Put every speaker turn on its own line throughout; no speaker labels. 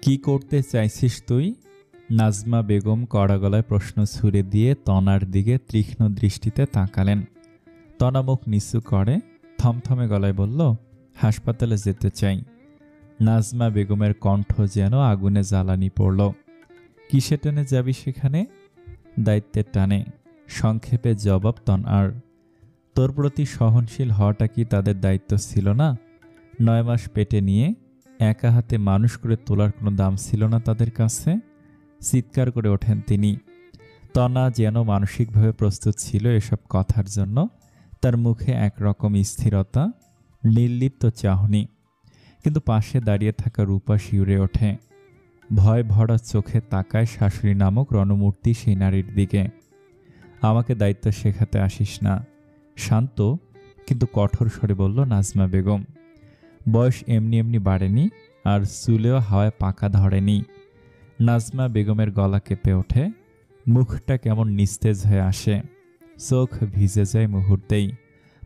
কি করতে চাইছিস তুই? নাজমা বেগম কড়া গলায় প্রশ্ন ছুড়ে দিয়ে তনার দিকে তীক্ষ্ণ দৃষ্টিতে তাকালেন। তনা মুখ নিচু করে থমথমে গলায় বলল, হাসপাতালে যেতে চাই। নাজমা বেগমের কণ্ঠ যেন আগুনে জ্বালানি পড়ল। কিসে টেনে যাবি সেখানে? দায়িত্বের টানে, সংক্ষেপে জবাব তনার। তোর প্রতি সহনশীল হওয়াটা কি তাদের দায়িত্ব ছিল না? 9 মাস পেটে নিয়ে একা হাতে মানুষ করে তোলার কোনো দাম ছিল না তাদের কাছে? চিৎকার করে ওঠেন তিনি। তনা যেন মানসিকভাবে প্রস্তুত ছিল এসব কথার জন্য। তার মুখে একরকম স্থিরতা, নির্লিপ্ত চাহনি। কিন্তু পাশে দাঁড়িয়ে থাকা রূপা শিউরে ওঠে। ভয় ভরা চোখে তাকায় শাশুড়ি নামক রণমূর্তি সেই নারীর দিকে। আমাকে দায়িত্ব শেখাতে আসিস না, শান্ত কিন্তু কঠোর স্বরে বলল নাজমা বেগম। বয়স এমনি এমনি বাড়েনি, আর চুলেও হাওয়ায় পাকা ধরেনি। নাজমা বেগমের গলা কেঁপে ওঠে, মুখটা কেমন নিস্তেজ হয়ে আসে, চোখ ভিজে যায় মুহূর্তেই।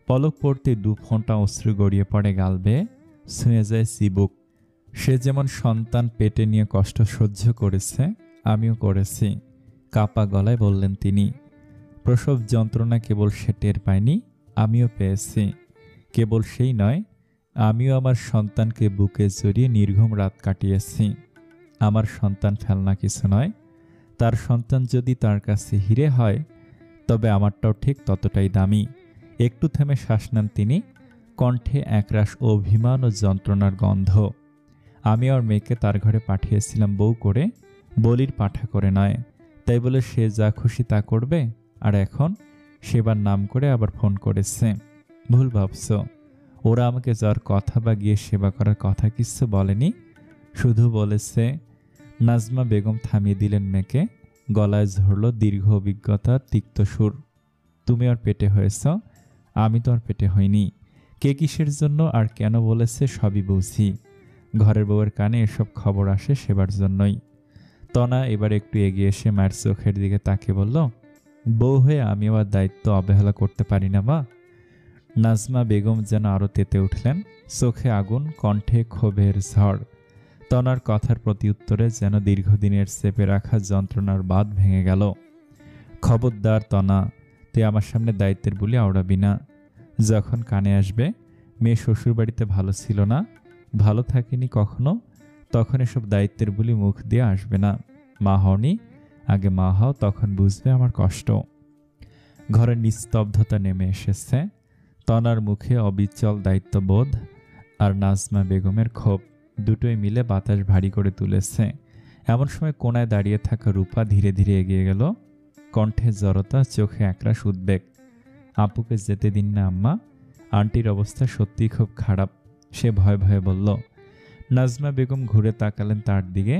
পলক পড়তে 2 ফোঁটা অশ্রু গড়িয়ে পড়ে গাল বেয়ে, ছুঁয়ে যায় চিবুক। সে যেমন সন্তান পেটে নিয়ে কষ্ট সহ্য করেছে, আমিও করেছি। কাপা গলায় বললেন তিনি। প্রসব যন্ত্রণা কেবল সে টের পায়নি, আমিও পেয়েছি। কেবল সেই নয়, আমিও আমার সন্তানকে বুকে জড়িয়ে নির্ঘুম রাত কাটিয়েছি। আমার সন্তান ফেলনা কিছু নয়। তার সন্তান যদি তার কাছে হিরে হয়, তবে আমারটাও ঠিক ততটাই দামি। একটু থেমে শ্বাস নেন তিনি, কণ্ঠে একরাশ অভিমান ও যন্ত্রণার গন্ধ। আমি আর মেয়েকে তার ঘরে পাঠিয়েছিলাম বউ করে, বলির পাঠা করে নয়। তাই বলে সে যা খুশি তা করবে? আর এখন সেবার নাম করে আবার ফোন করেছে। ভুল ভাবছ। ওরা আমাকে যার কথা বা গিয়ে সেবা করার কথা কিছু বলেনি, শুধু বলেছে। নাজমা বেগম থামিয়ে দিলেন মেয়েকে। গলায় ঝরল দীর্ঘ অভিজ্ঞতার তিক্ত সুর। তুমি ওর পেটে হয়েছ, আমি তো আর পেটে হইনি। কে কিসের জন্য আর কেন বলেছে সবই বুঝি। ঘরের বউয়ের কানে এসব খবর আসে সেবার জন্যই। তনা এবার একটু এগিয়ে এসে মায়ের চোখের দিকে তাকিয়ে বলল, বউ হয়ে আমি আমার দায়িত্ব অবহেলা করতে পারি না মা? নাজমা বেগম যেন আরো তেতে উঠলেন, চোখে আগুন, কণ্ঠে ক্ষোভের ঝড়। তনার কথার প্রতি উত্তরে যেন দীর্ঘদিনের চেপে রাখা যন্ত্রণার বাঁধ ভেঙে গেল। খবরদার তনা, তুই আমার সামনে দায়িত্বের বুলি আওড়াবি না। যখন কানে আসবে মেয়ে শ্বশুরবাড়িতে ভালো ছিল না, ভালো থাকেনি কখনো, তখন এসব দায়িত্বের বুলি মুখ দিয়ে আসবে না। মা হওনি, আগে মা হও, তখন বুঝবে আমার কষ্ট। ঘরের নিস্তব্ধতা নেমে এসেছে। তনার মুখে অবিচল দায়িত্ববোধ আর নাজমা বেগমের ক্ষোভ দুটোই মিলে বাতাস ভারী করে তুলেছে। এমন সময় কোনায় দাঁড়িয়ে থাকা রূপা ধীরে ধীরে এগিয়ে গেল, কণ্ঠে জড়তা, চোখে একরাশ উদ্বেগ। আপুকে যেতে দিন না আম্মা, আন্টির অবস্থা সত্যি খুব খারাপ, সে ভয়ে ভয়ে বলল। নাজমা বেগম ঘুরে তাকালেন তার দিকে,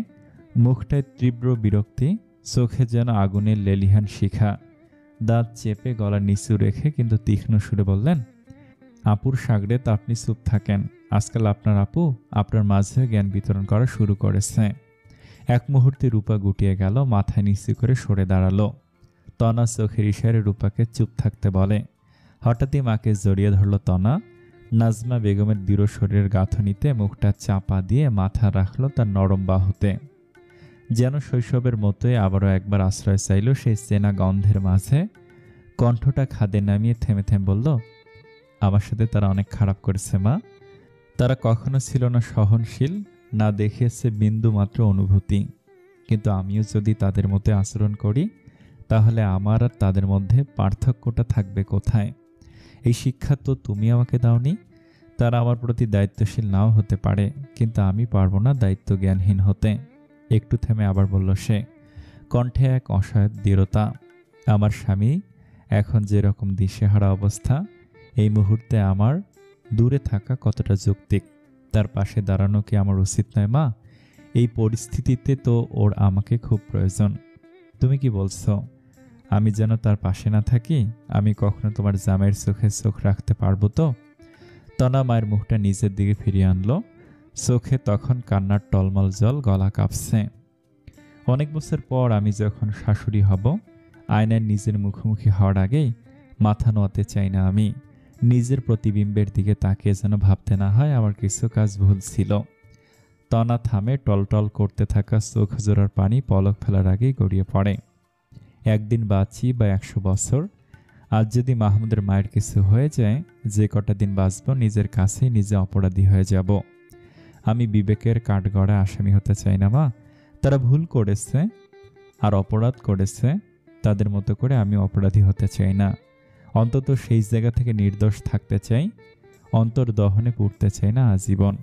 মুখটায় তীব্র বিরক্তি, চোখে যেন আগুনের লেলিহান শিখা। দাঁত চেপে গলা নিচু রেখে কিন্তু তীক্ষ্ণ সুরে বললেন, আপুর সাগরে তো আপনি চুপ থাকেন। আজকাল আপনার আপু আপনার মাঝে জ্ঞান বিতরণ করা শুরু করেছে। এক মুহূর্তে রূপা গুটিয়ে গেল, মাথা নিচু করে সরে দাঁড়ালো। তনা চোখের ইশারায় রূপাকে চুপ থাকতে বলে। হঠাৎই মাকে জড়িয়ে ধরল তনা। নাজমা বেগমের দৃঢ় শরীরের গাঁথনিতে মুখটা চাপা দিয়ে মাথা রাখল তার নরম বাহুতে। যেন শৈশবের মতোই আবারও একবার আশ্রয় চাইল সেই চেনা গন্ধের মাঝে। কণ্ঠটা খাদে নামিয়ে থেমে থেমে বলল, আমার সাথে তারা অনেক খারাপ করেছে মা। তারা কখনো ছিল না সহনশীল, না দেখিয়েছে বিন্দু মাত্র অনুভূতি। কিন্তু আমিও যদি তাদের মতো আচরণ করি, তাহলে আমার আর তাদের মধ্যে পার্থক্যটা থাকবে কোথায়? এই শিক্ষা তো তুমি আমাকে দাওনি। তারা আমার প্রতি দায়িত্বশীল নাও হতে পারে, কিন্তু আমি পারবো না দায়িত্ব জ্ঞানহীন হতে। একটু থেমে আবার বলল সে, কণ্ঠে এক অসহায় দৃঢ়তা। আমার স্বামী এখন যেরকম দিশেহারা অবস্থা, এই মুহূর্তে আমার দূরে থাকা কতটা যৌক্তিক? তার পাশে দাঁড়ানো কি আমার উচিত নয় মা? এই পরিস্থিতিতে তো ওর আমাকে খুব প্রয়োজন। তুমি কি বলছো আমি যেন তার পাশে না থাকি? আমি কখনো তোমার জামাইয়ের চোখে চোখ রাখতে পারবো তো? তনা মায়ের মুখটা নিজের দিকে ফিরিয়ে আনলো, চোখে তখন কান্নার টলমল জল, গলা কাঁপছে। অনেক বছর পর আমি যখন শাশুড়ি হব, আয়নার নিজের মুখোমুখি হওয়ার আগেই মাথা নোয়াতে চাই না আমি। নিজের প্রতিবিম্বের দিকে তাকিয়ে যেন ভাবতে না হয় আমার কিছু কাজ ভুল ছিল। তনা থামে, টলটল করতে থাকা চোখ জোড়ার পানি পলক ফেলার আগেই গড়িয়ে পড়ে। একদিন বাঁচি বা 100 বছর, আজ যদি মাহমুদের মায়ের কিছু হয়ে যায়, যে কটা দিন বাঁচব নিজের কাছেই নিজে অপরাধী হয়ে যাব। আমি বিবেকের কাঠগড়া আসামি হতে চাই না মা। তারা ভুল করেছে আর অপরাধ করেছে, তাদের মতো করে আমি অপরাধী হতে চাই না। অন্তত সেই জায়গা থেকে নির্দোষ থাকতে চাই, অন্তর্দহনে পুড়তে চাই না আজীবন।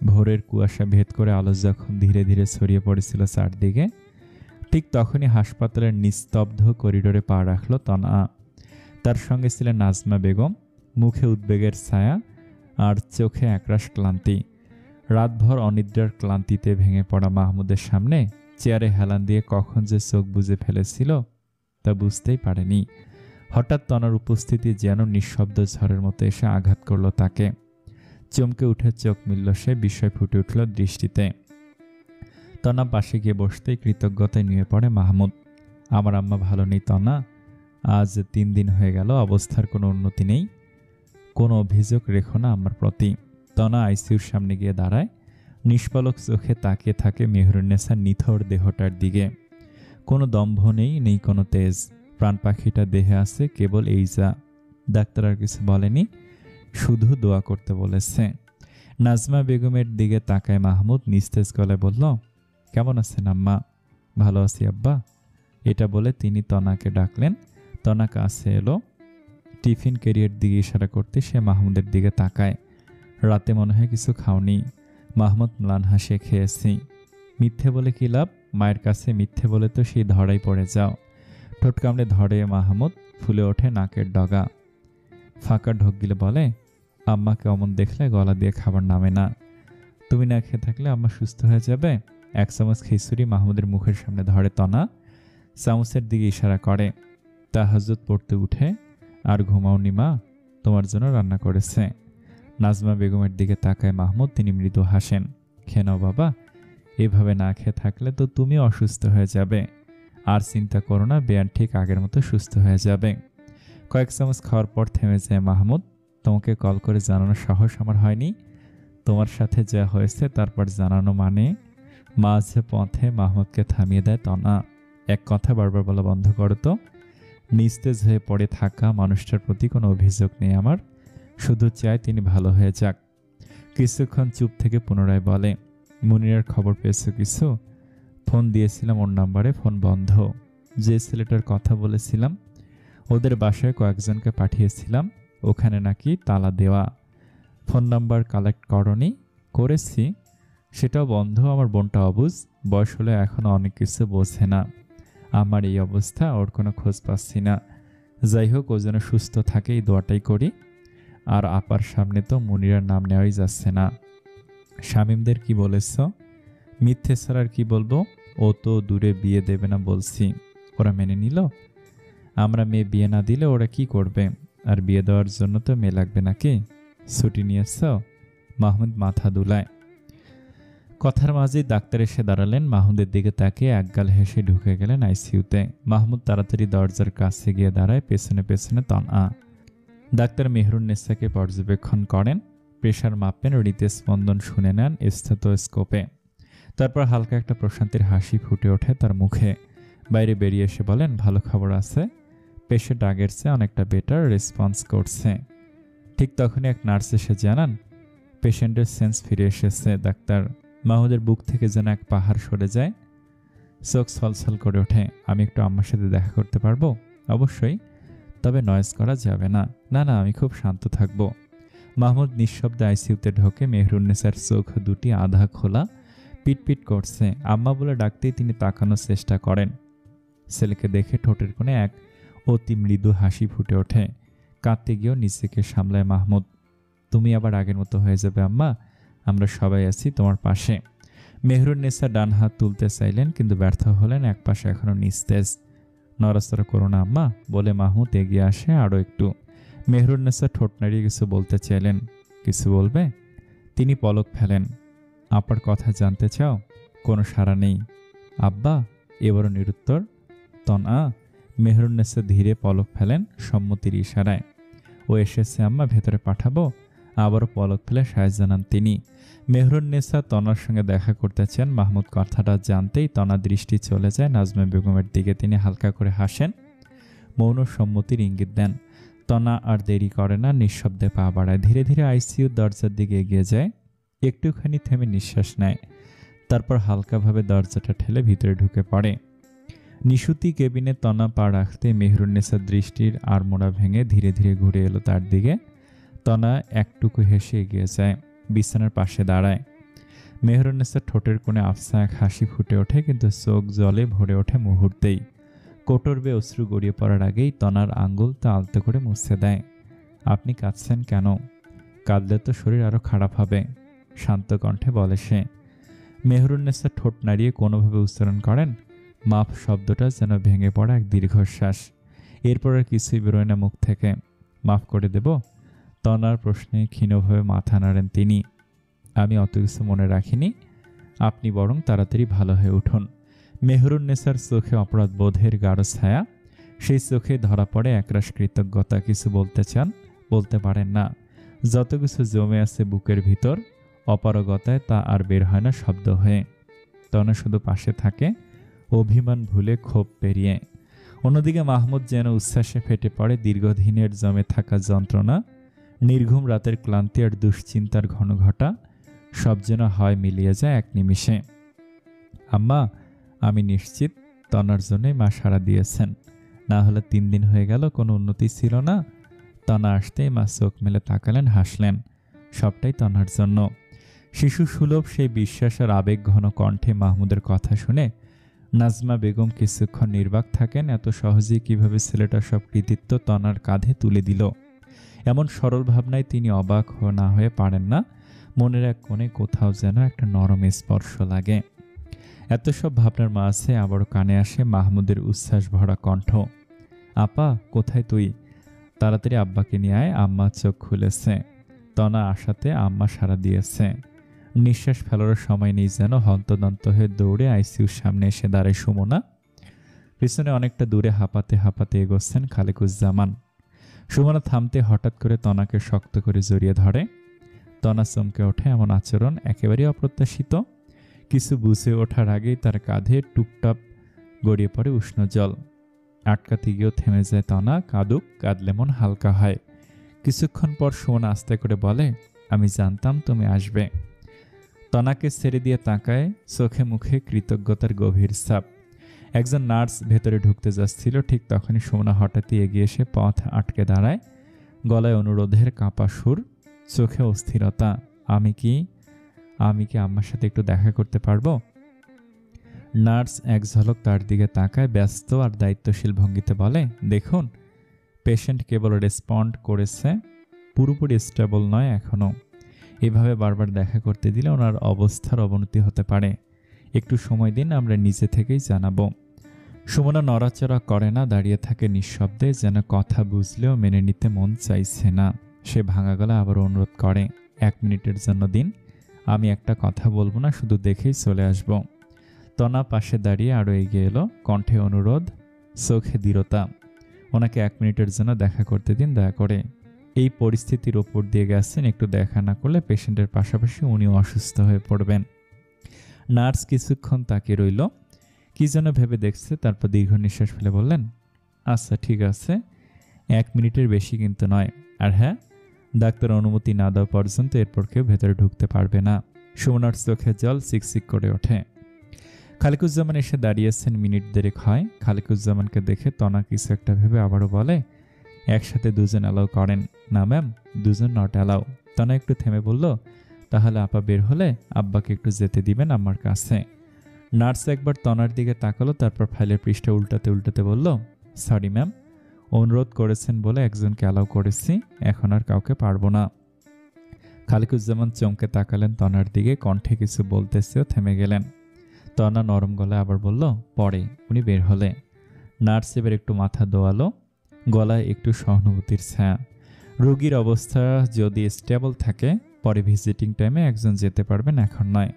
ভোরের কুয়াশা ভেদ করে আলো যখন ধীরে ধীরে ছড়িয়ে পড়েছিল চারদিকে, ঠিক তখনই হাসপাতালের নিস্তব্ধ করিডোরে পা রাখল তনা। তার সঙ্গে ছিলেন নাজমা বেগম, মুখে উদ্বেগের ছায়া আর চোখে একরাশ ক্লান্তি। রাতভর অনিদ্রার ক্লান্তিতে ভেঙে পড়া মাহমুদের সামনে চেয়ারে হেলান দিয়ে কখন যে চোখ বুজে ফেলেছিল তা বুঝতেই পারেনি। হঠাৎ তনার উপস্থিতি যেন নিঃশব্দ ঝড়ের মতো এসে আঘাত করল তাকে। চমকে উঠে চোখ মিলল সে, বিস্ময় ফুটে উঠল দৃষ্টিতে। তনা পাশে গিয়ে বসতেই কৃতজ্ঞতায় নুয়ে পড়ে মাহমুদ। আমার আম্মা ভালো নেই তনা, আজ 3 দিন হয়ে গেল, অবস্থার কোনো উন্নতি নেই। কোনো অভিযোগ রেখো না আমার প্রতি। তনা আইসিইউর সামনে গিয়ে দাঁড়ায়, নিষ্পলক চোখে তাকিয়ে থাকে মেহরুন্নেসার নিথর দেহটার দিকে। কোনো দম্ভ নেই, নেই কোনো তেজ। প্রাণ পাখিটা দেহে আছে কেবল এই যা। ডাক্তার আর কিছু বলেনি, শুধু দোয়া করতে বলেছে। নাজমা বেগমের দিকে তাকায় মাহমুদ, নিস্তেজ গলায় বলল, কেমন আছেন আম্মা? ভালো আছি আব্বা। এটা বলে তিনি তনাকে ডাকলেন। তনা কাছে এলো। টিফিন ক্যারিয়ার দিকে ইশারা করতে সে মাহমুদের দিকে তাকায়। রাতে মনে হয় কিছু খাওনি। মাহমুদ ম্লান হাসিয়ে, খেয়েছি। মিথ্যে বলে কি লাভ? মায়ের কাছে মিথ্যে বলে তো সেই ধরাই পড়ে যাও। ঠোঁট কামড়ে ধরে মাহমুদ, ফুলে ওঠে নাকের ডগা। ফাঁকা ঢোক গিলে বলে, আম্মাকে অমন দেখলে গলা দিয়ে খাবার নামে না। তুমি না খেয়ে থাকলে আম্মা সুস্থ হয়ে যাবে। 1 চামচ খিচুড়ি মাহমুদের মুখের সামনে ধরে তনা, চামচের দিকে ইশারা করে। তাহাজ্জুদ পড়তে উঠে, আর ঘুমাওনি মা? তোমার জন্য রান্না করেছে। নাজমা বেগমের দিকে তাকায় মাহমুদ, তিনি মৃদু হাসেন। খেয়ে নাও বাবা, এভাবে না খেয়ে থাকলে তো তুমি অসুস্থ হয়ে যাবে। আর চিন্তা করো না, বেয়ান ঠিক আগের মতো সুস্থ হয়ে যাবে। কয়েক চামচ খাওয়ার পর থেমে যায় মাহমুদ। তোমাকে কল করে জানানোর সাহস আমার হয়নি। তোমার সাথে যা হয়েছে তারপর জানানো মানে? মাঝে পথে মাহমুদকে থামিয়ে দেয় তনা। এক কথা বারবার বলা বন্ধ করো তো। নিস্তেজ হয়ে পড়ে থাকা মানুষটার প্রতি কোনো অভিযোগ নেই আমার, শুধু চাই তিনি ভালো হয়ে যাক। কিছুক্ষণ চুপ থেকে পুনরায় বলে, মুনিরার খবর পেয়েছো কিছু? ফোন দিয়েছিলাম ওর নাম্বারে, ফোন বন্ধ। যে ছেলেটার কথা বলেছিলাম ওদের বাসায় কয়েকজনকে পাঠিয়েছিলাম, ওখানে নাকি তালা দেওয়া। ফোন নাম্বার কালেক্ট করনি? করেছি, সেটাও বন্ধ। আমার বোনটা অবুঝ, বয়স হলে এখনও অনেক কিছু বোঝে না। আমার এই অবস্থা, ওর কোনো খোঁজ পাচ্ছি না। যাই হোক, ও যেন সুস্থ থাকে এই দোয়াটাই করি। আর আপার সামনে তো মুনিরার নাম নেওয়াই যাচ্ছে না। শামীমদের কি বলেছ? মিথ্যে ছাড়া আর কি বলবো? ও তো দূরে বিয়ে দেবে না বলছি, ওরা মেনে নিল? আমরা মেয়ে বিয়ে না দিলে ওরা কি করবে? আর বিয়ে দেওয়ার জন্য তো মেয়ে লাগবে নাকি? ছুটি নিয়েছ? মাহমুদ মাথা দুলায়। কথার মাঝেই ডাক্তার এসে দাঁড়ালেন। মাহমুদের দিকে তাকিয়ে একগাল হেসে ঢুকে গেলেন আইসিইউতে। মাহমুদ তাড়াতাড়ি দরজার কাছে গিয়ে দাঁড়ায়, পেছনে পেছনে তনা। ডাক্তার মেহরুন্নেসাকে পর্যবেক্ষণ করেন, প্রেশার মাপেন, হৃদয় স্পন্দন শুনে নেন স্টেথোস্কোপে। তারপর হালকা একটা প্রশান্তির হাসি ফুটে ওঠে তার মুখে। বাইরে বেরিয়ে এসে বলেন, ভালো খবর আছে, পেশেন্ট আগের চেয়ে অনেকটা বেটার রেসপন্স করছে। ঠিক তখনই এক নার্স এসে জানান, পেশেন্টের সেন্স ফিরে এসেছে। ডাক্তার মাহমুদের বুক থেকে যেন এক পাহাড় সরে যায়, চোখ ছলছল করে ওঠে। আমি একটু আম্মার সাথে দেখা করতে পারবো? অবশ্যই, তবে নয়েজ করা যাবে না। না না, আমি খুব শান্ত থাকব। মাহমুদ নিঃশব্দে আইসিইউতে ঢোকে। মেহরুন্নেসার চোখ দুটি আধা খোলা, পিটপিট করছে। আম্মা বলে ডাকতেই তিনি তাকানোর চেষ্টা করেন। ছেলেকে দেখে ঠোঁটের কোণে এক অতি মৃদু হাসি ফুটে ওঠে। কাঁদতে গিয়েও নিজেকে সামলায় মাহমুদ। তুমি আবার আগের মতো হয়ে যাবে আম্মা, আমরা সবাই আছি তোমার পাশে। মেহরুন্নেসা ডান হাত তুলতে চাইলেন, কিন্তু ব্যর্থ হলেন। এক পাশে এখনো নিস্তেজ। নড়াচড়া করো না আম্মা বলে মাহমুদ এগিয়ে আসে আরও একটু। মেহরুন্নেসা ঠোঁট নাড়িয়ে কিছু বলতে চাইলেন। কিছু বলবে? তিনি পলক ফেলেন। আপার কথা জানতে চাও? কোনো সাড়া নেই। আব্বা? এবারও নিরুত্তর। তনা? মেহরুন্নেসা ধীরে পলক ফেলেন সম্মতির ইশারায়। ও এসেছে আম্মা, ভেতরে পাঠাবো? আবারও পলক ফেলে সায় জানান তিনি। মেহরুন্নেসা তনার সঙ্গে দেখা করতে চান। মাহমুদ কথাটা জানতেই তনার দৃষ্টি চলে যায় নাজমা বেগমের দিকে। তিনি হালকা করে হাসেন, মৌন সম্মতির ইঙ্গিত দেন। তনা আর দেরি করে না, নিঃশব্দে পা বাড়ায়। ধীরে ধীরে আইসিইউর দরজার দিকে এগিয়ে যায়, একটুখানি থেমে নিঃশ্বাস নেয়, তারপর হালকাভাবে দরজাটা ঠেলে ভিতরে ঢুকে পড়ে। নিশুতি কেবিনে তনা পা রাখতে মেহরুন্নেসার দৃষ্টির আড়মোড়া ভেঙে ধীরে ধীরে ঘুরে এলো তার দিকে। তনা একটুকু হেসে এগিয়ে যায়, বিছানার পাশে দাঁড়ায়। মেহরুন্নেসার ঠোঁটের কোণে আফসা এক হাসি ফুটে ওঠে, কিন্তু চোখ জলে ভরে ওঠে মুহূর্তেই। কোটর বেয়ে অশ্রু গড়িয়ে পড়ার আগেই তনার আঙ্গুল তা আলতো করে মুছে দেয়। আপনি কাঁদছেন কেন? কাঁদলে তো শরীর আরও খারাপ হবে, শান্ত কণ্ঠে বলে সে। মেহরুন্নেসা ঠোঁট নাড়িয়ে কোনোভাবে উচ্চারণ করেন। মাফ শব্দটা যেন ভেঙে পড়া এক দীর্ঘশ্বাস। এরপর আর কিছুই বেরোয় না মুখ থেকে। মাফ করে দেব? তনার প্রশ্নে ক্ষীণভাবে মাথা নাড়েন তিনি। আমি অত কিছু মনে রাখিনি, আপনি বরং তাড়াতাড়ি ভালো হয়ে উঠুন। মেহরুন্নেসার চোখে অপরাধ বোধের গাঢ় ছায়া। সেই চোখে ধরা পড়ে একরাশ কৃতজ্ঞতা। কিছু বলতে চান, বলতে পারেন না। যত কিছু জমে আছে বুকের ভিতর, অপারগতায় তা আর বের হয় না শব্দ হয়ে। তনা শুধু পাশে থাকে, অভিমান ভুলে ক্ষোভ পেরিয়ে। অন্যদিকে মাহমুদ যেন উচ্ছ্বাসে ফেটে পড়ে। দীর্ঘদিনের জমে থাকা যন্ত্রণা, নির্ঘুম রাতের ক্লান্তি আর দুশ্চিন্তার ঘনঘটা সব যেন হয় মিলিয়ে যায় এক নিমিষে। আম্মা, আমি নিশ্চিত তনার জন্যই মা সাড়া দিয়েছেন, না হলে 3 দিন হয়ে গেল কোনো উন্নতি ছিল না। তনা আসতেই মা চোখ মেলে তাকালেন, হাসলেন। সবটাই তনার জন্য। শিশু সুলভ সেই বিশ্বাস আর আবেগ ঘন কণ্ঠে মাহমুদের কথা শুনে নাজমা বেগম কিছুক্ষণ নির্বাক থাকেন। এত সহজেই কিভাবে ছেলেটা সব কৃতিত্ব তনার কাঁধে তুলে দিল, এমন সরল ভাবনায় তিনি অবাক না হয়ে পারেন না। মনের এক কোণে কোথাও যেন একটা নরম স্পর্শ লাগে। এত সব ভাবনার মাঝে আবারও কানে আসে মাহমুদের উচ্ছ্বাস ভরা কণ্ঠ। আপা, কোথায় তুই? তাড়াতাড়ি আব্বাকে নিয়ে আয়, আম্মা চোখ খুলেছে। তনা আশাতে আম্মা সাড়া দিয়েছে। নিঃশ্বাস ফেলার সময় নেই যেন। হন্তদন্ত হয়ে দৌড়ে আইসিইউর সামনে এসে দাঁড়ায় সুমনা। পিছনে অনেকটা দূরে হাঁপাতে হাঁপাতে এগোচ্ছেন খালেকুজ্জামান। সুমনা থামতে হঠাৎ করে তনাকে শক্ত করে জড়িয়ে ধরে। তনা চমকে ওঠে, এমন আচরণ একেবারেই অপ্রত্যাশিত। কিছু বুঝে ওঠার আগেই তার কাঁধে টুপটাপ গড়িয়ে পড়ে উষ্ণ জল। আটকাতে গিয়েও থেমে যায় তনা। কাঁদলে মন হালকা হয়। কিছুক্ষণ পর সুমনা আস্তে করে বলে, আমি জানতাম তুমি আসবে। তনাকে ছেড়ে দিয়ে তাকায়, চোখে মুখে কৃতজ্ঞতার গভীর ছাপ। একজন নার্স ভেতরে ঢুকতে যাচ্ছিল, ঠিক তখনই সুমনা হঠাৎই এগিয়ে এসে পথ আটকে দাঁড়ায়। গলায় অনুরোধের কাঁপা সুর, চোখে অস্থিরতা। আমি কি আম্মার সাথে একটু দেখা করতে পারবো? নার্স এক ঝলক তার দিকে তাকায়, ব্যস্ত আর দায়িত্বশীল ভঙ্গিতে বলে, দেখুন, পেশেন্ট কেবল রেসপন্ড করেছে, পুরোপুরি স্টেবল নয় এখনো। এভাবে বারবার দেখা করতে দিলে ওনার অবস্থার অবনতি হতে পারে। একটু সময় দিন, আমরা নিজে থেকেই জানাবো। সুমনা নড়াচড়া করে না, দাঁড়িয়ে থাকে নিঃশব্দে, যেন কথা বুঝলেও মেনে নিতে মন চাইছে না। সে ভাঙা গলা আবার অনুরোধ করে, 1 মিনিটের জন্য দিন, আমি একটা কথা বলবো না, শুধু দেখেই চলে আসব। তনা পাশে দাঁড়িয়ে আরও এগিয়ে এলো, কণ্ঠে অনুরোধ, চোখে দৃঢ়তা। ওনাকে 1 মিনিটের জন্য দেখা করতে দিন দয়া করে। এই পরিস্থিতির ওপর দিয়ে গেছেন, একটু দেখা না করলে পেশেন্টের পাশাপাশি উনিও অসুস্থ হয়ে পড়বেন। নার্স কিছুক্ষণ তাকিয়ে রইল, কি যেন ভেবে দেখছে, তারপর দীর্ঘ নিঃশ্বাস ফেলে বললেন, আচ্ছা ঠিক আছে, 1 মিনিটের বেশি কিন্তু নয়। আর হ্যাঁ, ডাক্তার অনুমতি না দেওয়া পর্যন্ত এরপর কেউ ভেতরে ঢুকতে পারবে না। সুমনার চোখে জল চিকচিক করে ওঠে। খালেকুজ্জামান এসে দাঁড়িয়েছেন, মিনিট দেড়েক হয়। খালেকুজ্জামানকে দেখে তনা কিছু একটা ভেবে আবারও বলে, একসাথে 2 জন অ্যালাউ করেন না ম্যাম? 2 জন নট অ্যালাউ। তনা একটু থেমে বলল, তাহলে আপা বের হলে আব্বাকে একটু যেতে দিবেন আমার কাছে। নার্স একবার তনার দিকে তাকালো, তারপর ফাইলের পৃষ্ঠা উল্টাতে উল্টাতে বলল, সরি ম্যাম, অনুরোধ করেছেন বলে একজনকে অ্যালাউ করেছি, এখন আর কাউকে পারবো না। খালেকুজ্জামান চমকে তাকালেন তনার দিকে, কণ্ঠে কিছু বলতেছেও থেমে গেলেন। তনা নরম গলায় আবার বলল, পরে উনি বের হলে। নার্স এবার একটু মাথা দোয়ালো, গলায় একটু সহানুভূতির ছায়া। রোগীর অবস্থা যদি স্টেবল থাকে পরে ভিজিটিং টাইমে একজন যেতে পারবেন, এখন নয়।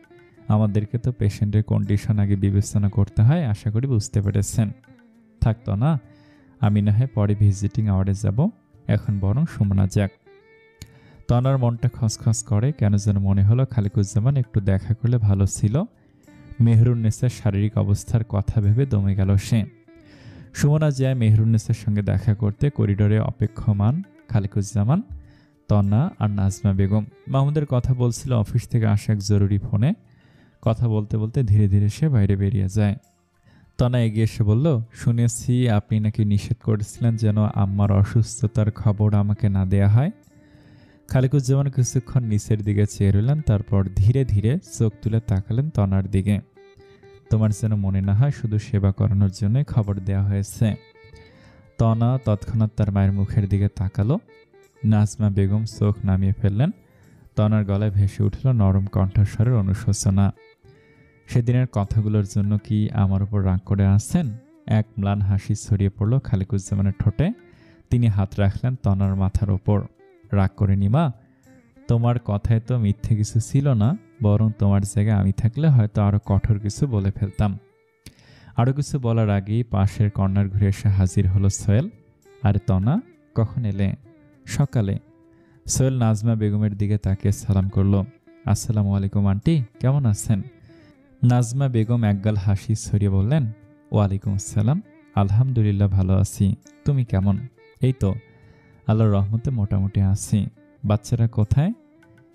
আমাদেরকে তো পেশেন্টের কন্ডিশন আগে বিবেচনা করতে হয়, আশা করি বুঝতে পেরেছেন। থাকতো না, আমি না হয় পরে ভিজিটিং আওয়ারে যাব, এখন বরং সুমনা যাক। তনার মনটা খসখস করে, কেন যেন মনে হলো খালিকুজ্জামান একটু দেখা করলে ভালো ছিল। মেহরুন্নেসার শারীরিক অবস্থার কথা ভেবে দমে গেল সে। সুমনা যায় মেহরুন্নেসার সঙ্গে দেখা করতে। করিডোরে অপেক্ষমান খালিকুজ্জামান, তনা আর নাজমা বেগম। মাহমুদের কথা বলছিল অফিস থেকে আসা এক জরুরি ফোনে। কথা বলতে বলতে ধীরে ধীরে সে বাইরে বেরিয়ে যায়। তনা এগিয়ে এসে বলল, শুনেছি আপনি নাকি নিষেধ করেছিলেন যেন আম্মার অসুস্থতার খবর আমাকে না দেয়া হয়। খালিকুজ্জামান কিছুক্ষণ নিচের দিকে চেয়ে রইলেন, তারপর ধীরে ধীরে চোখ তুলে তাকালেন তনার দিকে। তোমার যেন মনে না হয় শুধু সেবা করানোর জন্যই খবর দেওয়া হয়েছে। তনা তৎক্ষণাৎ তার মায়ের মুখের দিকে তাকালো। নাজমা বেগম চোখ নামিয়ে ফেললেন। তনার গলায় ভেসে উঠল নরম কণ্ঠস্বরের অনুশোচনা। সেদিনের কথাগুলোর জন্য কি আমার উপর রাগ করে আছেন? এক ম্লান হাসি ছড়িয়ে পড়ল খালিকুজ্জামানের ঠোঁটে। তিনি হাত রাখলেন তনার মাথার ওপর। রাগ করিনি মা, তোমার কথায় তো মিথ্যে কিছু ছিল না, বরং তোমার জায়গায় আমি থাকলে হয়তো আরো কঠোর কিছু বলে ফেলতাম। আরো কিছু বলার আগেই পাশের কর্নার ঘুরে এসে হাজির হলো সোহেল। আরে তনা, কখন এলে? সকালে। সোহেল নাজমা বেগমের দিকে তাকিয়ে সালাম করলো। আসসালামু আলাইকুম আন্টি, কেমন আছেন? নাজমা বেগম একগাল হাসি ছড়িয়ে বললেন, ওয়ালাইকুম আসসালাম, আলহামদুলিল্লাহ ভালো আছি, তুমি কেমন? এই তো আল্লাহর রহমতে মোটামুটি আছি। বাচ্চারা কোথায়?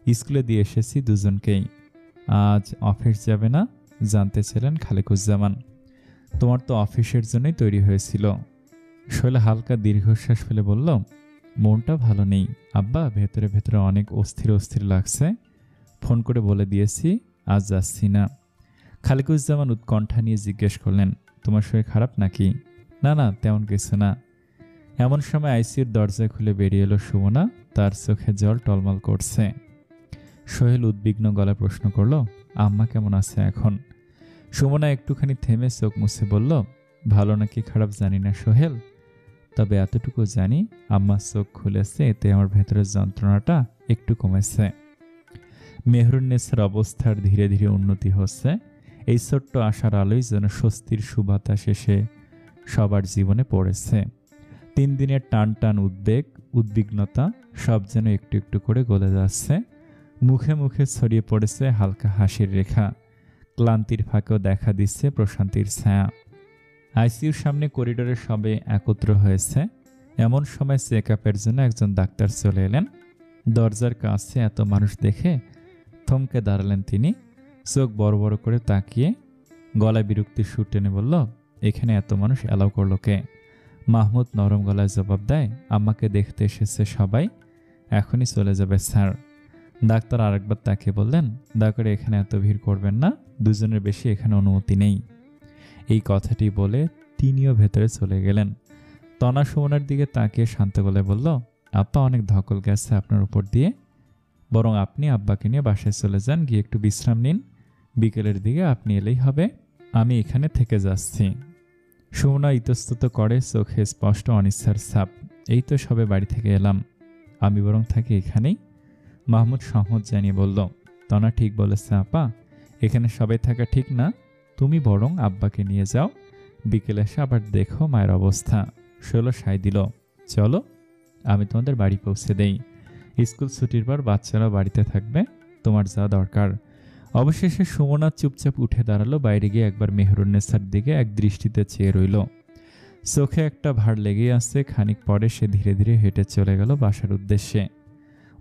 স্কুলে দিয়ে এসেছি দুজনকেই। আজ অফিস যাবে না? জানতে ছিলেন খালিকুজ্জামান। তোমার তো অফিসের জন্যই তৈরি হয়েছিল। শৈলা হালকা দীর্ঘশ্বাস ফেলে বলল, মনটা ভালো নেই আব্বা, ভেতরে ভেতরে অনেক অস্থির অস্থির লাগছে। ফোন করে বলে দিয়েছি আজ যাচ্ছি না। খালিকুজ্জামান উৎকণ্ঠা নিয়ে জিজ্ঞেস করলেন, তোমার শরীর খারাপ নাকি? না না, তেমন কিছু না। এমন সময় আইসিইউর দরজা খুলে বেরিয়ে এলো সুমনা। তার চোখে জল টলমল করছে। সোহেল উদ্বিগ্ন গলায় প্রশ্ন করল, আম্মা কেমন আছে এখন? সুমনা একটুখানি থেমে চোখ মুছে বলল, ভালো নাকি খারাপ জানি না সোহেল, তবে এতটুকু জানি আম্মার চোখ খুলেছে, এতে আমার ভেতরের যন্ত্রণাটা একটু কমেছে। মেহরুন্নেসার অবস্থার ধীরে ধীরে উন্নতি হচ্ছে। এই ছোট্ট আশার আলোয় যেন স্বস্তির সুবাতাস এসে সবার জীবনে পড়েছে। 3 দিনের টান টান উদ্বেগ, উদ্বিগ্নতা সব যেন একটু একটু করে গলে যাচ্ছে। মুখে মুখে ছড়িয়ে পড়েছে হালকা হাসির রেখা। ক্লান্তির ফাঁকেও দেখা দিচ্ছে প্রশান্তির ছায়া। আইসিইউর সামনে করিডোরে সবে একত্র হয়েছে। এমন সময় চেক আপের জন্য একজন ডাক্তার চলে এলেন। দরজার কাছে এত মানুষ দেখে থমকে দাঁড়ালেন তিনি। চোখ বড় বড় করে তাকিয়ে গলায় বিরক্তির সুর টেনে বলল, এখানে এত মানুষ অ্যালাউ করলো কে? মাহমুদ নরম গলায় জবাব দেয়, আম্মাকে দেখতে এসেছে সবাই, এখনই চলে যাবে স্যার। ডাক্তার আরেকবার তাকিয়ে বললেন, দয়া করে এখানে এত ভিড় করবেন না, দুজনের বেশি এখানে অনুমতি নেই। এই কথাটি বলে তিনিও ভেতরে চলে গেলেন। তনা সুমনার দিকে তাকিয়ে শান্ত গলায় বলল, আব্বা অনেক ধকল গেছে আপনার উপর দিয়ে, বরং আপনি আব্বাকে নিয়ে বাসায় চলে যান, গিয়ে একটু বিশ্রাম নিন। বিকেলের দিকে আপনি এলেই হবে, আমি এখানে থেকে যাচ্ছি। সুমনা ইতস্তত করে, চোখে স্পষ্ট অনিচ্ছার ছাপ। এই তো সবে বাড়ি থেকে এলাম, আমি বরং থাকি এখানেই। মাহমুদ সহমত জানিয়ে বলল, তনা ঠিক বলেছে আপা, এখানে সবাই থাকা ঠিক না, তুমি বরং আব্বাকে নিয়ে যাও, বিকেলে এসে আবার দেখো মায়ের অবস্থা। শৈলো সায় দিল, চলো আমি তোমাদের বাড়ি পৌঁছে দেই, স্কুল ছুটির পর বাচ্চারা বাড়িতে থাকবে, তোমার যা দরকার। অবশেষে সুমনা চুপচাপ উঠে দাঁড়ালো। বাইরে গিয়ে একবার মেহরুন্নেসার দিকে এক দৃষ্টিতে চেয়ে রইল। চোখে একটা ভার লেগেই আসছে। খানিক পরে সে ধীরে ধীরে হেঁটে চলে গেল বাসার উদ্দেশ্যে।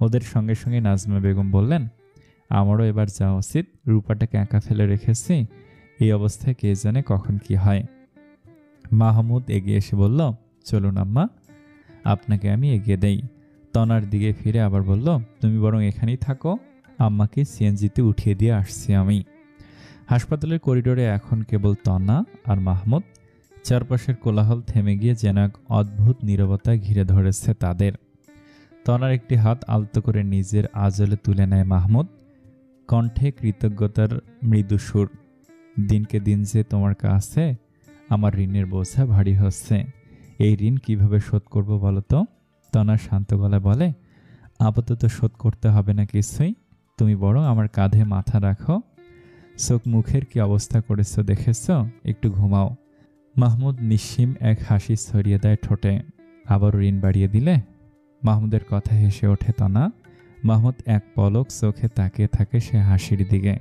ওদের সঙ্গে সঙ্গে নাজমা বেগম বললেন, আমারও এবার যাওয়া উচিত, রূপাটাকে একা ফেলে রেখেছি, এই অবস্থায় কে জানে কখন কি হয়। মাহমুদ এগিয়ে এসে বলল, চলুন আম্মা, আপনাকে আমি এগিয়ে দেই। তনার দিকে ফিরে আবার বলল, তুমি বরং এখানেই থাকো, আম্মাকে সিএনজিতে উঠিয়ে দিয়ে আসছি আমি। হাসপাতালের করিডোরে এখন কেবল তনা আর মাহমুদ। চারপাশের কোলাহল থেমে গিয়ে যেন এক অদ্ভুত নীরবতা ঘিরে ধরেছে তাদের। তনার একটি হাত আলতো করে নিজের আঁচলে তুলে নেয় মাহমুদ, কণ্ঠে কৃতজ্ঞতার মৃদু সুর। দিনকে দিন যে তোমার কাছে আমার ঋণের বোঝা ভারী হচ্ছে, এই ঋণ কিভাবে শোধ করব বলো তো? তনা শান্ত গলায় বলে, আপাতত শোধ করতে হবে না কিছুই, তুমি বরং আমার কাঁধে মাথা রাখো। চোখ মুখের কি অবস্থা করেছ দেখেছ, একটু ঘুমাও। মাহমুদ নিঃসীম এক হাসি ছড়িয়ে দেয় ঠোঁটে। আবারও ঋণ বাড়িয়ে দিলে? মাহমুদের কথা হেসে ওঠে তনা। মাহমুদ এক পলক চোখে তাকিয়ে থাকে সে হাসির দিকে,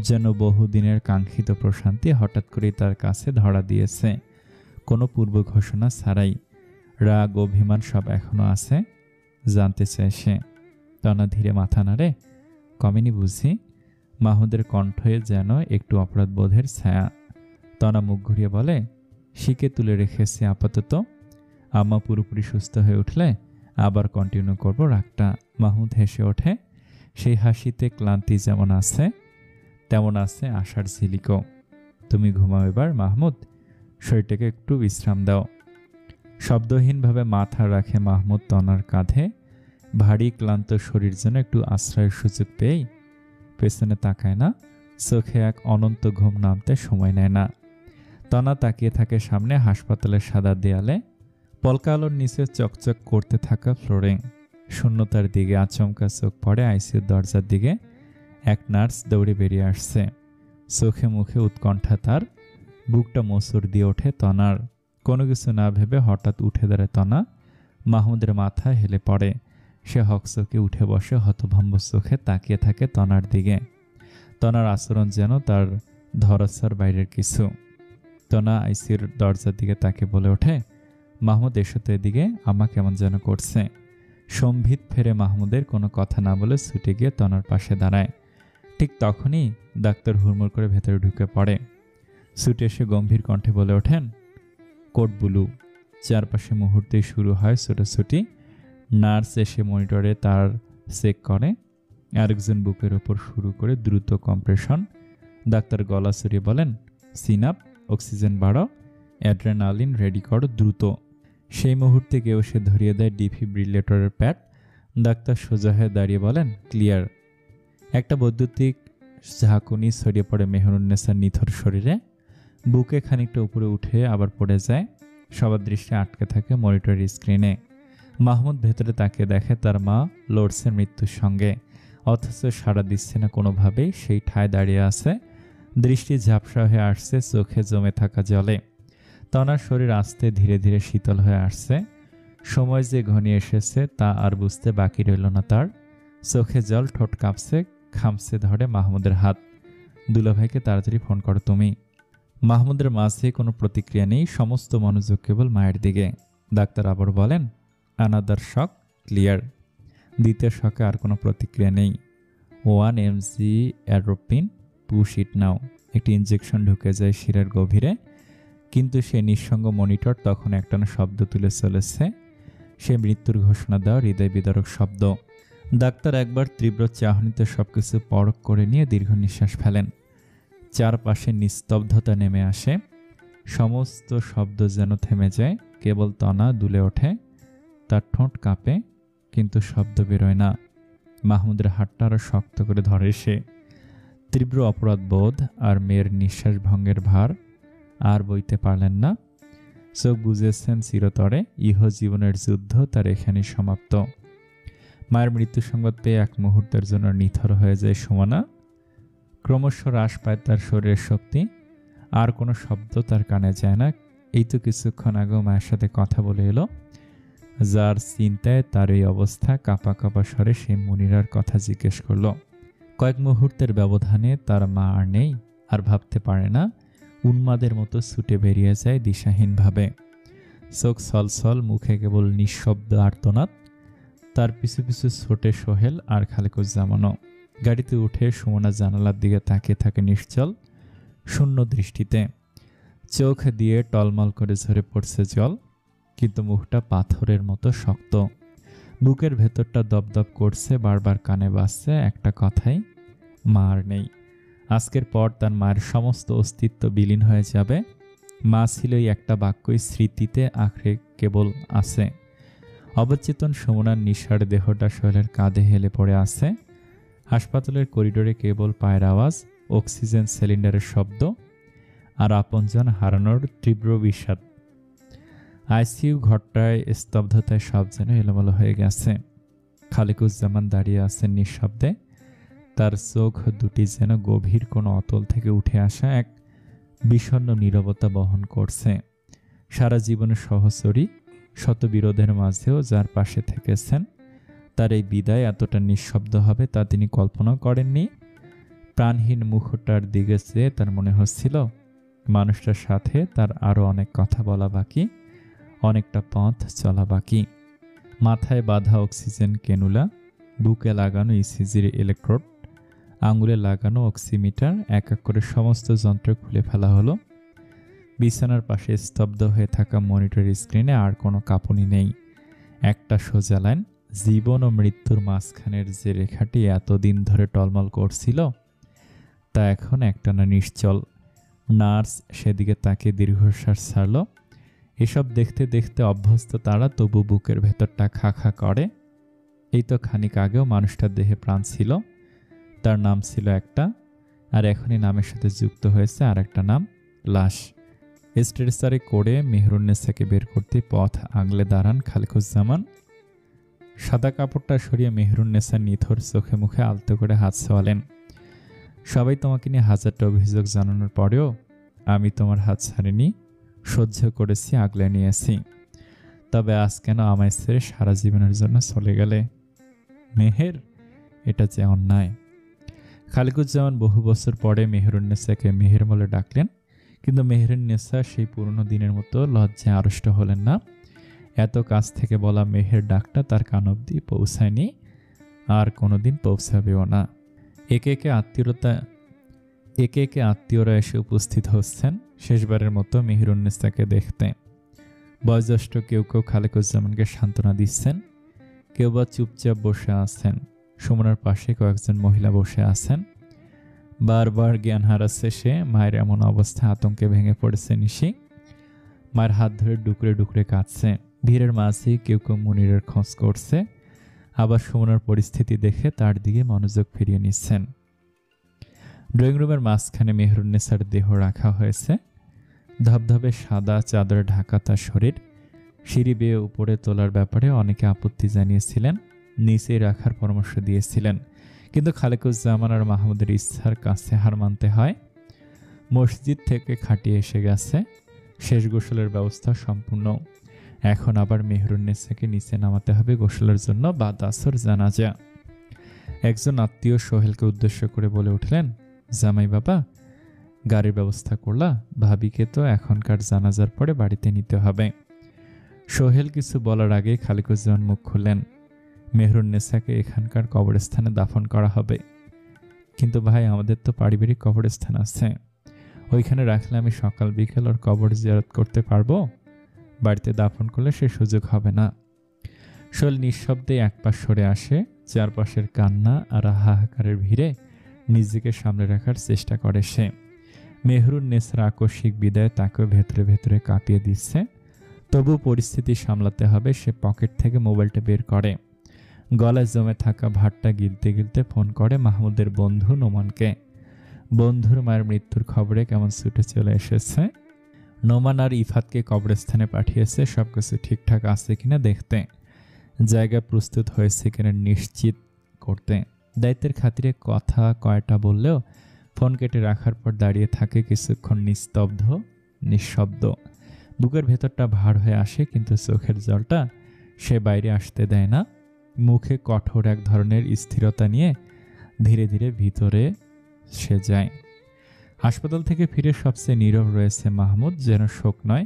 যেন বহুদিনের কাঙ্ক্ষিত প্রশান্তি হঠাৎ করেই তার কাছে ধরা দিয়েছে, কোনো পূর্ব ঘোষণা ছাড়াই। রাগ অভিমান সব এখনো আছে, জানতে চায় সে। তনা ধীরে মাথা নাড়ে। কমেনি বুঝি? মাহমুদের কণ্ঠে যেন একটু অপরাধবোধের ছায়া। তনা মুখ ঘুরিয়ে বলে, শিকে তুলে রেখেছি আপাতত। আম্মা পুরোপুরি সুস্থ হয়ে উঠলে আবার কন্টিনিউ করব রাগটা। মাহমুদ হেসে ওঠে, সেই হাসিতে ক্লান্তি যেমন আছে তেমন আছে আশার ঝিলিকও। তুমি ঘুমাও এবার মাহমুদ, শরীরটাকে একটু বিশ্রাম দাও। শব্দহীনভাবে মাথা রাখে মাহমুদ তনার কাঁধে। ভারী ক্লান্ত শরীর যেন একটু আশ্রয়ের সুযোগ পেয়েই পেছনে তাকায় না। চোখে এক অনন্ত ঘুম নামতে সময় নেয় না। তনা তাকিয়ে থাকে সামনে হাসপাতালের সাদা দেয়ালে, পলকা আলোর নিচে চকচক করতে থাকা ফ্লোরিং। শূন্যতার দিকে আচমকা চোখ পড়ে আইসিইউর দরজার দিকে। এক নার্স দৌড়ে বেরিয়ে আসছে, চোখে মুখে উৎকণ্ঠা তার। বুকটা মোচড় দিয়ে ওঠে তনার। কোনো কিছু না ভেবে হঠাৎ উঠে দাঁড়ায় তনা। মাহমুদের মাথা হেলে পড়ে। সে হকচকে উঠে বসে, হতভম্ব চোখে তাকিয়ে থাকে তনার দিকে। তনার আচরণ যেন তার ধরাছার বাইরের কিছু। তনা আইসিইউর দরজার দিকে তাকে বলে ওঠে, মাহমুদ এসো তো এদিকে, আমা কেমন যেন করছে। সম্ভিত ফেরে মাহমুদের কোনো কথা না বলে ছুটে গিয়ে তনার পাশে দাঁড়ায়। ঠিক তখনই ডাক্তার হুড়মুড় করে ভেতরে ঢুকে পড়ে। ছুটে এসে গম্ভীর কণ্ঠে বলে ওঠেন, কোট ব্লু। চারপাশে মুহূর্তেই শুরু হয় ছোটাছুটি। নার্স এসে মনিটরে তার চেক করে, আরেকজন বুকের ওপর শুরু করে দ্রুত কম্প্রেশন। ডাক্তার গলা সরিয়ে বলেন, সিনাপ, অক্সিজেন বাড়াও, অ্যাড্রেনালিন রেডি করো দ্রুত। সেই মুহূর্তে কেউ সে ধরিয়ে দেয় ডিফিব্রিলেটরের প্যাড। ডাক্তার সোজা হয়ে দাঁড়িয়ে বলেন, ক্লিয়ার। একটা বৈদ্যুতিক ঝাঁকুনি ছড়িয়ে পড়ে মেহরুন্নেসার নিথর শরীরে। বুকে খানিকটা উপরে উঠে আবার পড়ে যায়। সবার দৃষ্টি আটকে থাকে মনিটর স্ক্রিনে। মাহমুদ ভেতরে তাকিয়ে দেখে তার মা লড়ছে মৃত্যুর সঙ্গে, অথচ সাড়া দিচ্ছে না কোনোভাবেই। সেই ঠায় দাঁড়িয়ে আছে, দৃষ্টি ঝাপসা হয়ে আসছে চোখে জমে থাকা জলে। তনার শরীর আস্তে ধীরে ধীরে শীতল হয়ে আসছে। সময় যে ঘনিয়ে এসেছে তা আর বুঝতে বাকি রইল না তার। চোখে জল, ঠোঁট কাঁপছে, খামছে ধরে মাহমুদের হাত। দুলাভাইকে তাড়াতাড়ি ফোন করো তুমি। মাহমুদের মাঝে কোনো প্রতিক্রিয়া নেই, সমস্ত মনোযোগ কেবল মায়ের দিকে। ডাক্তার আবার বলেন, আনাদার শক, ক্লিয়ার। দ্বিতীয় শকে আর কোনো প্রতিক্রিয়া নেই। 1 mg অ্যাড্রোপিন, পুশ ইট নাও। একটি ইনজেকশন ঢুকে যায় শিরার গভীরে, কিন্তু সে নিঃসঙ্গ মনিটর তখন একটানা শব্দ তুলে চলেছে। সে মৃত্যুর ঘোষণা দেওয়া হৃদয় বিদারক শব্দ। ডাক্তার একবার তীব্র চাহনিতে সবকিছু পরখ করে নিয়ে দীর্ঘ নিঃশ্বাস ফেলেন। চারপাশে নিস্তব্ধতা নেমে আসে। সমস্ত শব্দ যেন থেমে যায়, কেবল তনা দুলে ওঠে। তার ঠোঁট কাঁপে, কিন্তু শব্দ বেরোয় না। মাহমুদের হাতটা আরো শক্ত করে ধরে সে। তীব্র অপরাধ বোধ আর মেয়ের নিঃশ্বাস ভঙ্গের ভার আর বইতে পারলেন না। চোখ বুঝেছেন চিরতরে ইহজীবনের যুদ্ধ তার এখানেই সমাপ্ত। মায়ের মৃত্যু সংবাদ পেয়ে এক মুহূর্তের জন্য নিথর হয়ে যায় সুমনা। ক্রমশ হ্রাস পায় তার শরীরের শক্তি। আর কোনো শব্দ তার কানে যায় না। এই তো কিছুক্ষণ আগেও মায়ের সাথে কথা বলে এলো। যার চিন্তায় তার এই অবস্থা, কাঁপা কাঁপা স্বরে সে মুনিরার কথা জিজ্ঞেস করলো। কয়েক মুহূর্তের ব্যবধানে তার মা আর নেই, আর ভাবতে পারে না। উন্মাদের মতো ছুটে বেরিয়ে যায় দিশাহীনভাবে। চোখ ছলছল, মুখে কেবল নিঃশব্দ আর্তনাদ। তার পিছু পিছু ছোটে সোহেল আর খালেকুজ্জামানও। গাড়িতে উঠে সুমনা জানালার দিকে তাকিয়ে থাকে নিশ্চল শূন্য দৃষ্টিতে। চোখ দিয়ে টলমল করে ঝরে পড়ছে জল, কিন্তু মুখটা পাথরের মতো শক্ত। বুকের ভেতরটা দপদপ করছে, বারবার কানে বাজছে একটা কথাই, মা আর নেই। আজকের পর তার মায়ের সমস্ত অস্তিত্ব বিলীন হয়ে যাবে। মা ছিল এই একটা বাক্যই স্মৃতিতে আঁকড়ে কেবল আছে। অবচেতন সুমনার নিঃসার দেহটা সোহেলের কাঁধে হেলে পড়ে আছে। হাসপাতালের করিডোরে কেবল পায়ের আওয়াজ, অক্সিজেন সিলিন্ডারের শব্দ, আর আপনজন হারানোর তীব্র বিষাদ। আইসিইউ ঘরটায় স্তব্ধতায় সব যেন এলোমেলো হয়ে গেছে। খালেকুজ্জামান দাঁড়িয়ে আছেন নিঃশব্দে। তার চোখ দুটি যেন গভীর কোনো অতল থেকে উঠে আসা এক বিষণ্ণ নীরবতা বহন করছে। সারা জীবনের সহচরী, শত বিরোধের মাঝেও যার পাশে থেকেছেন, তার এই বিদায় এতটা নিঃশব্দ হবে তা তিনি কল্পনা করেননি। প্রাণহীন মুখটার দিকে চেয়ে তার মনে হচ্ছিল মানুষটার সাথে তার আরও অনেক কথা বলা বাকি, অনেকটা পথ চলা বাকি। মাথায় বাঁধা অক্সিজেন ক্যানুলা, বুকে লাগানো ইসিজির ইলেকট্রোড, আঙুলে লাগানো অক্সিমিটার, এক এক করে সমস্ত যন্ত্র খুলে ফেলা হলো। বিছানার পাশে স্তব্ধ হয়ে থাকা মনিটর স্ক্রিনে আর কোনো কাঁপুনি নেই। একটা সোজা লাইন, জীবন ও মৃত্যুর মাঝখানের যে রেখাটি এতদিন ধরে টলমল করছিল তা এখন একটানা নিশ্চল। নার্স সেদিকে তাকিয়ে দীর্ঘশ্বাস ছাড়ল। এসব দেখতে দেখতে অভ্যস্ত তারা তবু বুকের ভেতরটা খা খা করে। এই তো খানিক আগেও মানুষটার দেহে প্রাণ ছিল, তার নাম ছিল একটা, আর এখনই নামের সাথে যুক্ত হয়েছে আর একটা নাম, লাশ। স্ট্রেচারে করে মেহেরুন্নেসাকে বের করতে পথ আগলে দাঁড়ান খালেকুজ্জামান। সাদা কাপড়টা সরিয়ে মেহেরুন্নেসা নিথর চোখে মুখে আলতো করে হাত ছোয়ালেন। সবাই তোমাকে নিয়ে হাজারটা অভিযোগ জানানোর পরেও আমি তোমার হাত ছাড়িনি, সহ্য করেছি, আগলে নিয়েছি। তবে আজ কেন আমায় ছেড়ে সারা জীবনের জন্য চলে গেলে মেহের? এটা যে অন্যায়। খালেকুজ্জামান বহু বছর পরে মেহেরুন্নেসাকে মেহের বলে ডাকলেন, কিন্তু মেহেরুন্নেসা সেই পুরনো দিনের মতো লজ্জায় আড়ষ্ট হলেন না। এত কাছ থেকে বলা মেহের ডাকটা তার কান অবধি পৌঁছায়নি, আর কোনোদিন পৌঁছাবেও না। একে একে আত্মীয়রা এসে উপস্থিত হচ্ছেন শেষবারের মতো মেহেরুন্নেসাকে দেখতে। বয়োজ্যেষ্ঠ কেউ কেউ খালেকুজ্জামানকে সান্ত্বনা দিচ্ছেন, কেউ বা চুপচাপ বসে আছেন। সুমনার পাশে কয়েকজন মহিলা বসে আছেন। বারবার জ্ঞান হারাচ্ছে সে। মায়ের এমন অবস্থায় আতঙ্কে ভেঙে পড়েছে নিশি। মায়ের হাত ধরে ডুকরে ডুকরে কাঁদছে। ভিড়ের মাঝে কেউ কেউ মুনিরের খোঁজ করছে, আবার সুমনার পরিস্থিতি দেখে তার দিকে মনোযোগ ফিরিয়ে নিচ্ছেন। ড্রয়িং রুমের মাঝখানে মেহেরুন্নেসার দেহ রাখা হয়েছে। ধবধবে সাদা চাদরে ঢাকা তার শরীর। সিঁড়ি বেয়ে উপরে তোলার ব্যাপারে অনেকে আপত্তি জানিয়েছিলেন, নিচেই রাখার পরামর্শ দিয়েছিলেন, কিন্তু খালেকুজ্জামান আর মাহমুদের ইচ্ছার কাছে হার মানতে হয়। মসজিদ থেকে খাটিয়ে এসে গেছে, শেষ গোসলের ব্যবস্থা সম্পূর্ণ। এখন আবার মেহেরুন্নেসাকে নিচে নামাতে হবে গোসলের জন্য, বাদ আসর জানাজা। একজন আত্মীয় সোহেলকে উদ্দেশ্য করে বলে উঠলেন, জামাই বাবা, গাড়ির ব্যবস্থা করলা? ভাবিকে তো এখনকার জানাজার পরে বাড়িতে নিতে হবে। সোহেল কিছু বলার আগে খালেকুজ্জামান মুখ খুললেন, মেহেরুন্নেসাকে এখানকার কবরস্থানে দাফন করা হবে। কিন্তু ভাই, আমাদের তো পারিবারিক কবরস্থান আছে, ওইখানে রাখলে আমি সকাল বিকেল ওর কবর জিয়ারত করতে পারবো। বাড়িতে দাফন করলে সে সুযোগ হবে না। সোহেল নিঃশব্দে এক পাশ সরে আসে। চারপাশের কান্না আর হাহাকারের ভিড়ে নিজেকে সামলে রাখার চেষ্টা করে সে। মেহেরুন্নেসার আকস্মিক বিদায় তাকেও ভেতরে ভেতরে কাঁপিয়ে দিচ্ছে। তবু পরিস্থিতি সামলাতে হবে। সে পকেট থেকে মোবাইলটা বের করে, গলায় জমে থাকা ভাতটা গিলতে গিলতে ফোন করে মাহমুদের বন্ধু নোমানকে। বন্ধুর মায়ের মৃত্যুর খবরে কেমন ছুটে চলে এসেছে। নোমান আর ইফাতকে কবরস্থানে পাঠিয়েছে সবকিছু ঠিকঠাক আছে কিনা দেখতে, জায়গা প্রস্তুত হয়েছে কিনা নিশ্চিত করতে। দায়িত্বের খাতিরে কথা কয়টা বললেও ফোন কেটে রাখার পর দাঁড়িয়ে থাকে কিছুক্ষণ নিস্তব্ধ, নিঃশব্দ। বুকের ভেতরটা ভার হয়ে আসে, কিন্তু চোখের জলটা সে বাইরে আসতে দেয় না। মুখে কঠোর এক ধরনের স্থিরতা নিয়ে ধীরে ধীরে ভিতরে সে যায়। হাসপাতাল থেকে ফিরে সবচেয়ে নীরব রয়েছে মাহমুদ, যেন শোক নয়,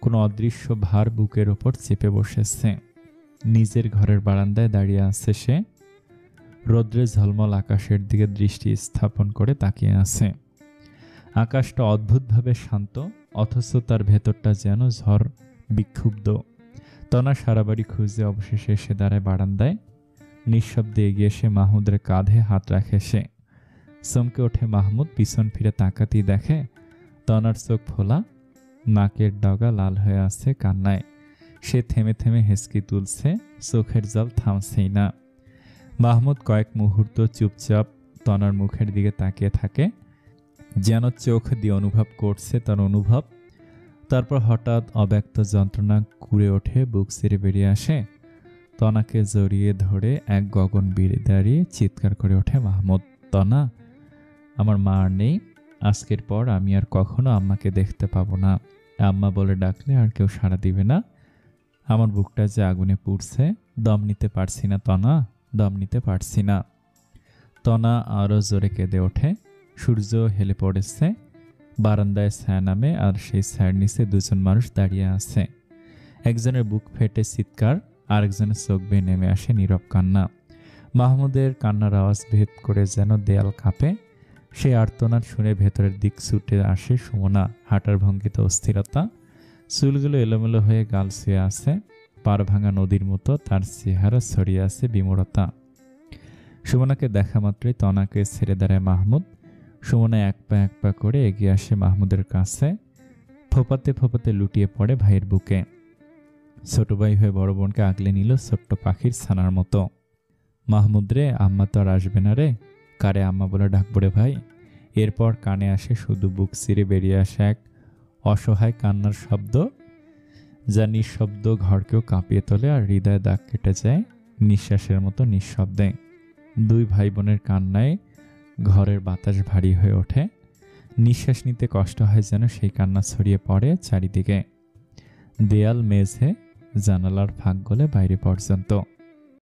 কোনো অদৃশ্য ভার বুকের ওপর চেপে বসেছে। নিজের ঘরের বারান্দায় দাঁড়িয়ে আছে সে, রৌদ্রে ঝলমল আকাশের দিকে দৃষ্টি স্থাপন করে তাকিয়ে আছে। আকাশটা অদ্ভুতভাবে শান্ত, অথচ তার ভেতরটা যেন ঝড় বিক্ষুব্ধ। তনা সারা বাড়ি খুঁজে অবশেষে এসে দাঁড়ায় বারান্দায়। নিঃশব্দে এগিয়ে এসে মাহমুদের কাঁধে হাত রাখে সে। চমকে ওঠে মাহমুদ, পিছন ফিরে তাকাতেই দেখে তনার চোখ ফোলা, নাকের ডগা লাল হয়ে আছে কান্নায়। সে থেমে থেমে হেঁচকি তুলছে, চোখের জল থামছেই না। মাহমুদ কয়েক মুহূর্ত চুপচাপ তনার মুখের দিকে তাকিয়ে থাকে, যেন চোখ দিয়ে অনুভব করছে তার অনুভব। তারপর হঠাৎ অব্যক্ত যন্ত্রণা কুড়ে ওঠে, বুক ছিঁড়ে বেরিয়ে আসে। তনাকে জড়িয়ে ধরে এক গগন বিড়ে দাঁড়িয়ে চিৎকার করে ওঠে মাহমুদ, তনা, আমার মা আর নেই। আজকের পর আমি আর কখনো আম্মাকে দেখতে পাবো না। আম্মা বলে ডাকলে আর কেউ সাড়া দিবে না। আমার বুকটা যে আগুনে পুড়ছে, দম নিতে পারছি না তনা, দম নিতে পারছি না। তনা আরও জোরে কেঁদে ওঠে। সূর্য হেলে পড়েছে। বারান্দায় ছায়া নামে, আর সেই ছায়ার নিচে দুজন মানুষ দাঁড়িয়ে আছে। একজনের বুক ফেটে চিৎকার, আরেকজনের চোখ বেয়ে নেমে আসে নীরব কান্না। মাহমুদের কান্নার আওয়াজ ভেদ করে যেন দেয়াল কাঁপে। সেই আর্তনাদ শুনে ভেতরের দিক ছুটে আসে সুমনা। হাঁটার ভঙ্গিতে অস্থিরতা, চুলগুলো এলোমেলো হয়ে গাল ছুঁয়ে আছে। পার ভাঙা নদীর মতো তার চেহারা ছড়িয়ে আছে বিমূঢ়তা। সুমনাকে দেখা মাত্রই তনাকে ছেড়ে দাঁড়ায় মাহমুদ। সুমনা এক পা করে এগিয়ে আসে মাহমুদের কাছে। ফোপাতে ফোপাতে লুটিয়ে পড়ে ভাইয়ের বুকে। ছোট ভাই হয়ে বড় বোনকে আগলে নিল ছোট্ট পাখির ছানার মতো। মাহমুদ রে, আম্মা তো আর আসবে না রে। কারে আম্মা বলে ডাকবো রে ভাই? এরপর কানে আসে শুধু বুক চিরে বেরিয়ে আসে এক অসহায় কান্নার শব্দ, যা নিঃশব্দ ঘরকেও কাঁপিয়ে তোলে আর হৃদয়ে দাগ কেটে যায় নিঃশ্বাসের মতো নিঃশব্দে। দুই ভাই বোনের কান্নায় ঘরের বাতাস ভারী হয়ে ওঠে। নিঃশ্বাস নিতে কষ্ট হয় যেন সেই কান্না ছড়িয়ে পড়ে চারিদিকে, দেয়াল, মেঝে, জানালার ফাঁক গলে বাইরে পর্যন্ত।